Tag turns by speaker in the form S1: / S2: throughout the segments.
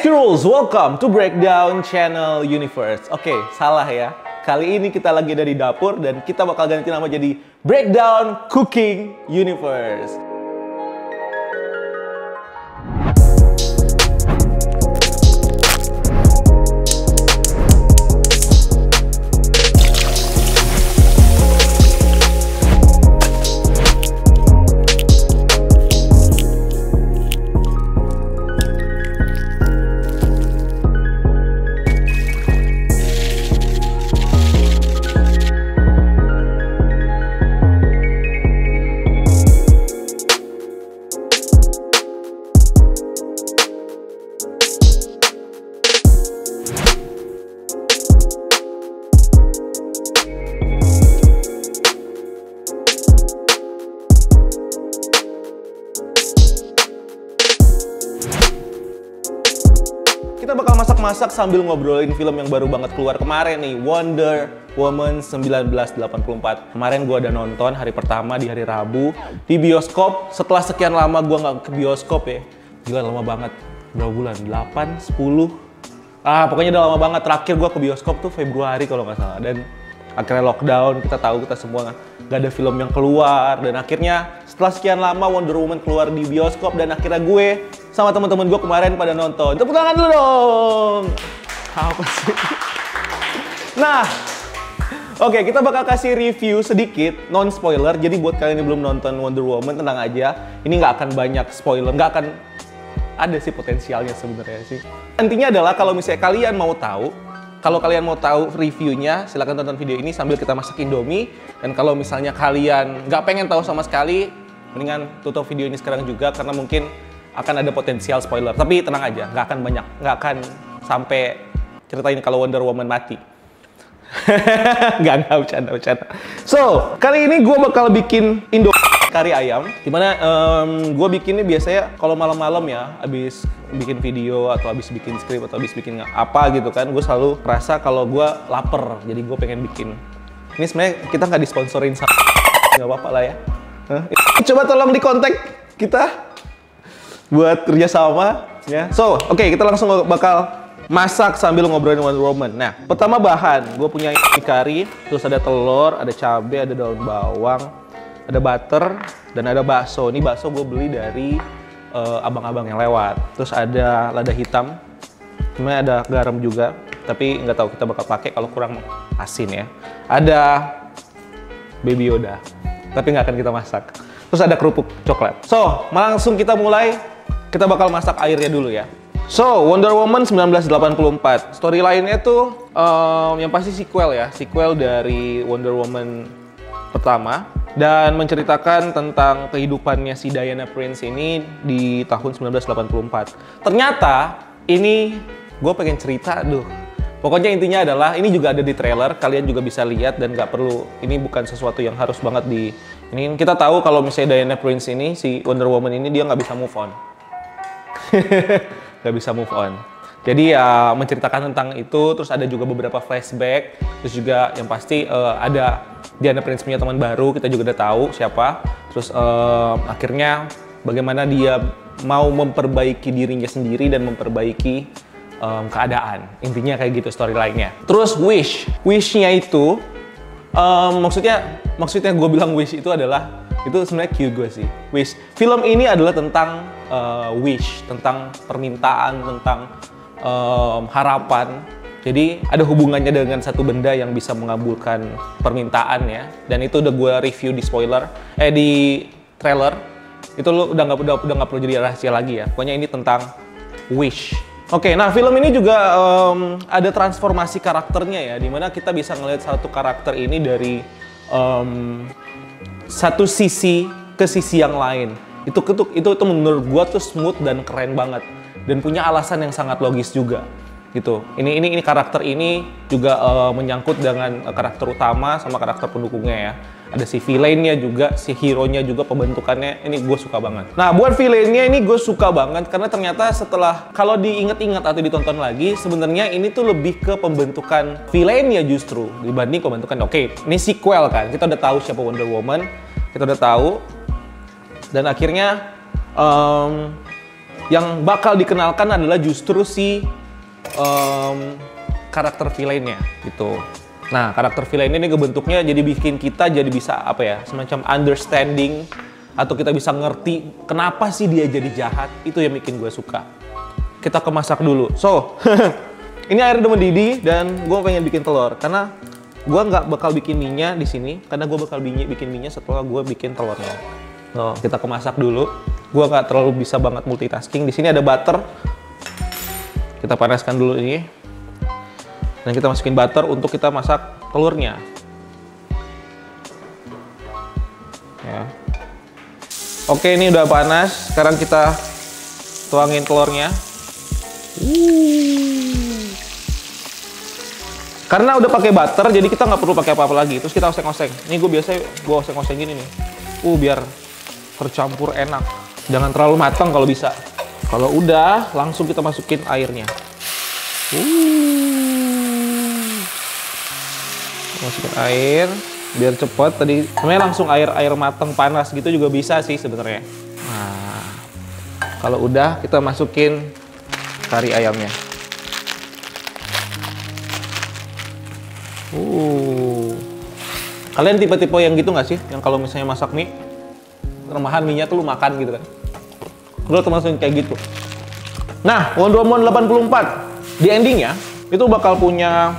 S1: Squirrels, welcome to Breakdown Channel Universe. Oke, salah ya. Kali ini kita lagi dari dapur dan kita bakal ganti nama jadi Breakdown Cooking Universe. Kita bakal masak-masak sambil ngobrolin film yang baru banget keluar kemarin nih, Wonder Woman 1984. Kemarin gue ada nonton hari pertama di hari Rabu di bioskop. Setelah sekian lama gue nggak ke bioskop ya. Gila, lama banget. Berapa bulan? 8, 10? Pokoknya udah lama banget. Terakhir gue ke bioskop tuh Februari kalau nggak salah. Dan akhirnya lockdown, kita tahu kita semua nggak ada film yang keluar. Dan akhirnya setelah sekian lama Wonder Woman keluar di bioskop dan akhirnya gue sama teman-teman gue kemarin pada nonton. Tepuk tangan dulu dong. Apa sih? Nah, oke, kita bakal kasih review sedikit, non spoiler. Jadi buat kalian yang belum nonton Wonder Woman, tenang aja. Ini nggak akan banyak spoiler, nggak akan ada sih potensialnya sebenarnya sih. Intinya adalah kalau misalnya kalian mau tahu, reviewnya, silahkan tonton video ini sambil kita masak Indomie. Dan kalau misalnya kalian nggak pengen tahu sama sekali, mendingan tutup video ini sekarang juga karena mungkin akan ada potensial spoiler. Tapi tenang aja, nggak akan sampai ceritain kalau Wonder Woman mati. nggak bercanda. So, kali ini gue bakal bikin kari ayam. Dimana gue bikinnya biasanya kalau malam-malam ya, abis bikin video atau abis bikin skrip atau abis bikin apa gitu kan, gue selalu merasa kalau gue lapar, jadi gue pengen bikin. Ini sebenarnya kita nggak disponsorin sama, nggak apa-apa lah ya. Coba tolong di kontak kita buat kerjasama ya. So, oke, kita langsung bakal masak sambil ngobrolin Wonder Woman. Nah, pertama bahan, gue punya kari, terus ada telur, ada cabai, ada daun bawang, ada butter, dan ada bakso. Ini bakso gue beli dari abang-abang yang lewat. Terus ada lada hitam, cuma ada garam juga, tapi nggak tahu kita bakal pakai kalau kurang asin ya. Ada Baby Yoda, tapi nggak akan kita masak. Terus ada kerupuk coklat. So, langsung kita mulai. Kita bakal masak airnya dulu ya. So, Wonder Woman 1984. Storyline-nya tuh yang pasti sequel ya. Sequel dari Wonder Woman pertama. Dan menceritakan tentang kehidupannya si Diana Prince ini di tahun 1984. Ternyata ini gue pengen cerita, pokoknya intinya adalah ini juga ada di trailer. Kalian juga bisa lihat dan nggak perlu, ini bukan sesuatu yang harus banget di... Ini kita tahu kalau misalnya Diana Prince ini, si Wonder Woman ini dia nggak bisa move on. Gak bisa move on. Jadi ya menceritakan tentang itu, terus ada juga beberapa flashback, terus juga yang pasti ada Diana Prince punya teman baru, kita juga udah tahu siapa. Terus akhirnya bagaimana dia mau memperbaiki dirinya sendiri dan memperbaiki keadaan. Intinya kayak gitu storyline-nya. Terus wish-nya itu maksudnya gue bilang wish itu adalah itu sebenarnya cue gue sih. Wish. Film ini adalah tentang wish, tentang permintaan, tentang harapan. Jadi ada hubungannya dengan satu benda yang bisa mengabulkan permintaan ya. Dan itu udah gue review di di trailer. Itu lo udah nggak perlu jadi rahasia lagi ya. Pokoknya ini tentang wish. Oke, nah film ini juga ada transformasi karakternya ya, dimana kita bisa ngelihat satu karakter ini dari satu sisi ke sisi yang lain. Itu menurut gua tuh smooth dan keren banget dan punya alasan yang sangat logis juga gitu. Ini karakter ini juga menyangkut dengan karakter utama sama karakter pendukungnya ya. Ada si villainnya juga, si hero-nya juga, pembentukannya ini gue suka banget. Nah, buat villainnya ini gue suka banget karena ternyata setelah kalau diingat-ingat atau ditonton lagi, sebenarnya ini tuh lebih ke pembentukan villainnya justru dibanding pembentukan. Oke, ini sequel kan, kita udah tahu siapa Wonder Woman, kita udah tahu, dan akhirnya yang bakal dikenalkan adalah justru si karakter villainnya gitu. Nah, karakter villain ini bentuknya jadi bikin kita jadi bisa apa ya, semacam understanding atau kita bisa ngerti kenapa sih dia jadi jahat. Itu yang bikin gue suka. Kita ke masak dulu. So, ini air udah mendidih dan gue pengen bikin telur karena gue nggak bakal bikin minyak di sini karena gue bakal bikin minyak setelah gue bikin telurnya. So, kita ke masak dulu. Gue nggak terlalu bisa banget multitasking. Di sini ada butter. Kita panaskan dulu ini. Dan kita masukin butter untuk kita masak telurnya. Ya. Oke, ini udah panas. Sekarang kita tuangin telurnya. Karena udah pakai butter, jadi kita nggak perlu pakai apa-apa lagi. Terus kita oseng-oseng. Ini gue oseng-oseng gini nih. Biar tercampur enak. Jangan terlalu matang kalau bisa. Kalau udah, langsung kita masukin airnya. Masukin air biar cepet. Tadi sebenarnya langsung air matang panas gitu juga bisa sih sebenarnya. Nah, kalau udah kita masukin kari ayamnya. Kalian tipe-tipe yang gitu nggak sih? Yang kalau misalnya masak mie, remahan minyak tuh lu makan gitu kan? Gue termasuk kayak gitu. Nah, Wonder Woman 84 di endingnya itu bakal punya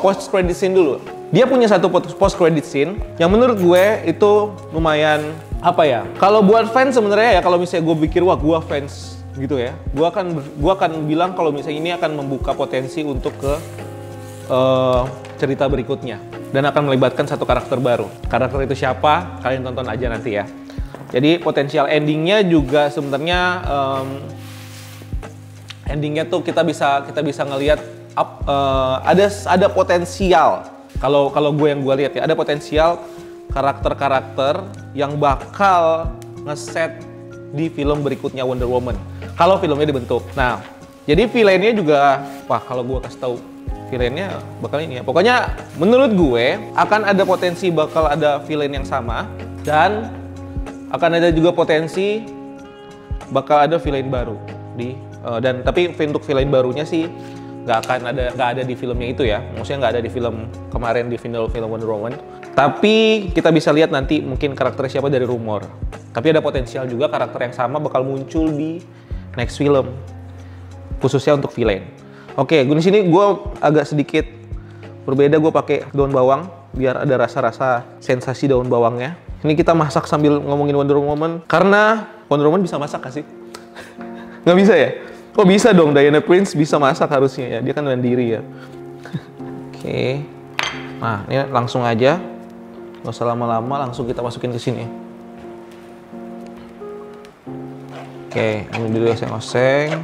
S1: post credit scene dulu. Dia punya satu post credit scene yang menurut gue itu lumayan apa ya? Kalau buat fans sebenarnya ya, kalau misalnya gue pikir wah gue fans gitu ya, gue akan bilang kalau misalnya ini akan membuka potensi untuk ke cerita berikutnya dan akan melibatkan satu karakter baru. Karakter itu siapa? Kalian tonton aja nanti ya. Jadi potensial endingnya juga sebenarnya endingnya tuh kita bisa ngelihat ada potensial. Kalau gue lihat ya, ada potensial karakter-karakter yang bakal ngeset di film berikutnya Wonder Woman. Kalau filmnya dibentuk. Nah, jadi villainnya juga, wah kalau gue kasih tahu villainnya bakal ini ya. Pokoknya menurut gue akan ada potensi bakal ada villain yang sama dan akan ada juga potensi bakal ada villain baru tapi untuk villain barunya sih nggak ada di filmnya itu ya, maksudnya nggak ada di film kemarin di film Wonder Woman. Tapi kita bisa lihat nanti mungkin karakternya siapa dari rumor. Tapi ada potensial juga karakter yang sama bakal muncul di next film, khususnya untuk villain. Oke, di sini gue agak sedikit berbeda, gue pakai daun bawang biar ada rasa-rasa sensasi daun bawangnya. Ini kita masak sambil ngomongin Wonder Woman karena Wonder Woman bisa masak gak sih? Nggak bisa ya? Oh bisa dong, Diana Prince bisa masak harusnya ya, dia kan mandiri ya. Oke. Nah ini langsung aja, nggak usah lama-lama, langsung kita masukin ke sini. Oke, ini dulu oseng-oseng.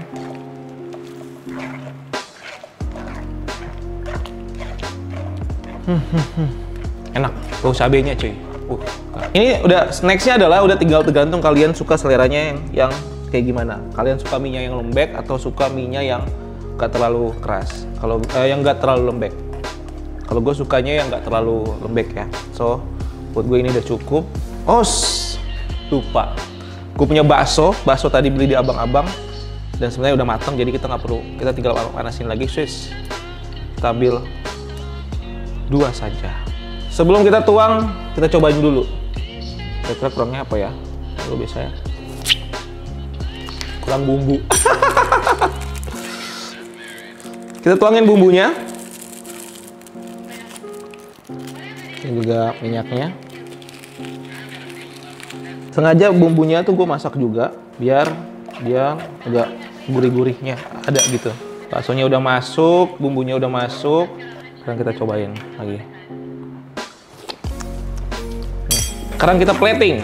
S1: Enak, bau cabenya cuy. Ini udah snacksnya adalah udah tinggal tergantung kalian suka seleranya yang kayak gimana. Kalian suka minyak yang lembek atau suka minyak yang gak terlalu keras? Kalau yang gak terlalu lembek. Kalau gue sukanya yang gak terlalu lembek ya. So, buat gue ini udah cukup. Lupa. Gue punya bakso tadi beli di abang-abang dan sebenarnya udah matang, jadi kita nggak perlu. Kita tinggal panasin lagi, swiss. Kita ambil 2 saja. Sebelum kita tuang, kita cobain dulu. Kira-kira kurangnya apa ya? Kalau biasa ya. Kurang bumbu. Kita tuangin bumbunya. Ini juga minyaknya. Sengaja bumbunya tuh gue masak juga biar dia agak gurih-gurihnya ada gitu. Baksonya udah masuk, bumbunya udah masuk. Sekarang kita cobain lagi. Sekarang kita plating.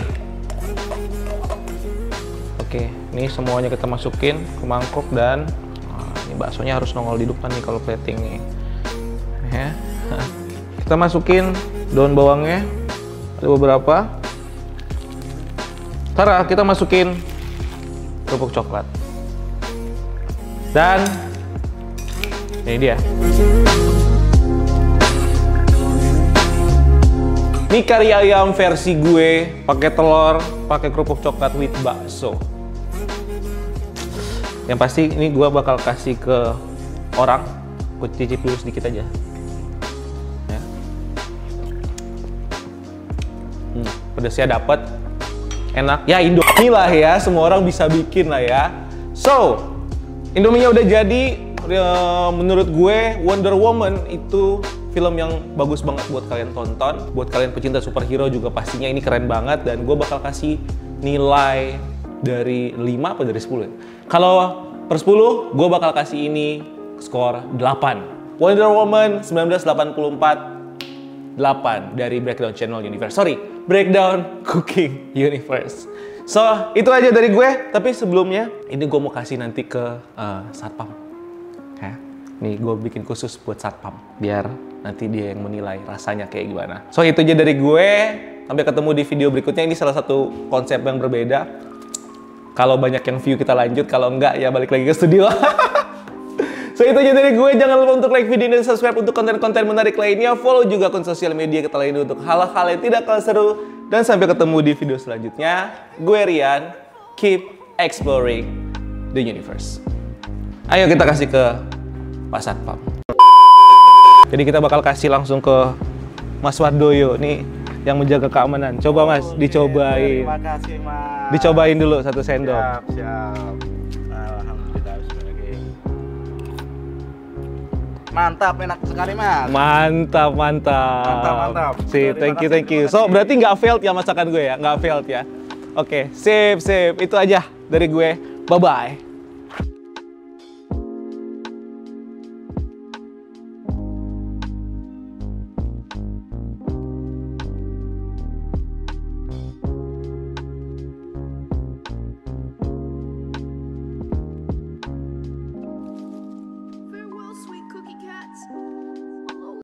S1: Oke, ini semuanya kita masukin ke mangkok dan ini baksonya harus nongol di depan nih kalau plating nih. Ya. Kita masukin daun bawangnya, ada beberapa. Ntar kita masukin kerupuk coklat. Dan ini dia. Ini kari ayam versi gue, pakai telur, pakai kerupuk coklat with bakso. Yang pasti ini gue bakal kasih ke orang. Gue cicip dulu sedikit aja. Ya. Pedasnya dapet, enak. Ya Indomie lah ya, semua orang bisa bikin lah ya. So, Indominya udah jadi. Menurut gue Wonder Woman itu film yang bagus banget buat kalian tonton. Buat kalian pecinta superhero juga pastinya ini keren banget. Dan gue bakal kasih nilai dari 5 apa dari 10 ya? Kalau per 10, gue bakal kasih ini skor 8. Wonder Woman 1984, 8 dari Breakdown Channel Universe. Sorry, Breakdown Cooking Universe. So, itu aja dari gue. Tapi sebelumnya, ini gue mau kasih nanti ke Satpam. Ya, nih gue bikin khusus buat Satpam. Biar nanti dia yang menilai rasanya kayak gimana. So, itu aja dari gue. Sampai ketemu di video berikutnya. Ini salah satu konsep yang berbeda. Kalau banyak yang view kita lanjut. Kalau enggak, ya balik lagi ke studio. So, itu aja dari gue. Jangan lupa untuk like video dan subscribe untuk konten-konten menarik lainnya. Follow juga akun sosial media kita lainnya untuk hal-hal yang tidak kalah seru. Dan sampai ketemu di video selanjutnya. Gue Rian. Keep exploring the universe. Ayo kita kasih ke Pak Satpam. Jadi kita bakal kasih langsung ke Mas Wardoyo nih yang menjaga keamanan. Coba Mas, dicobain.
S2: Terima kasih Mas.
S1: Dicobain dulu satu sendok.
S2: Siap. Alhamdulillah. Mantap, enak sekali Mas.
S1: Mantap. Sip, thank you. So berarti nggak failed ya masakan gue ya? Nggak failed ya? Oke, sip. Itu aja dari gue. Bye-bye.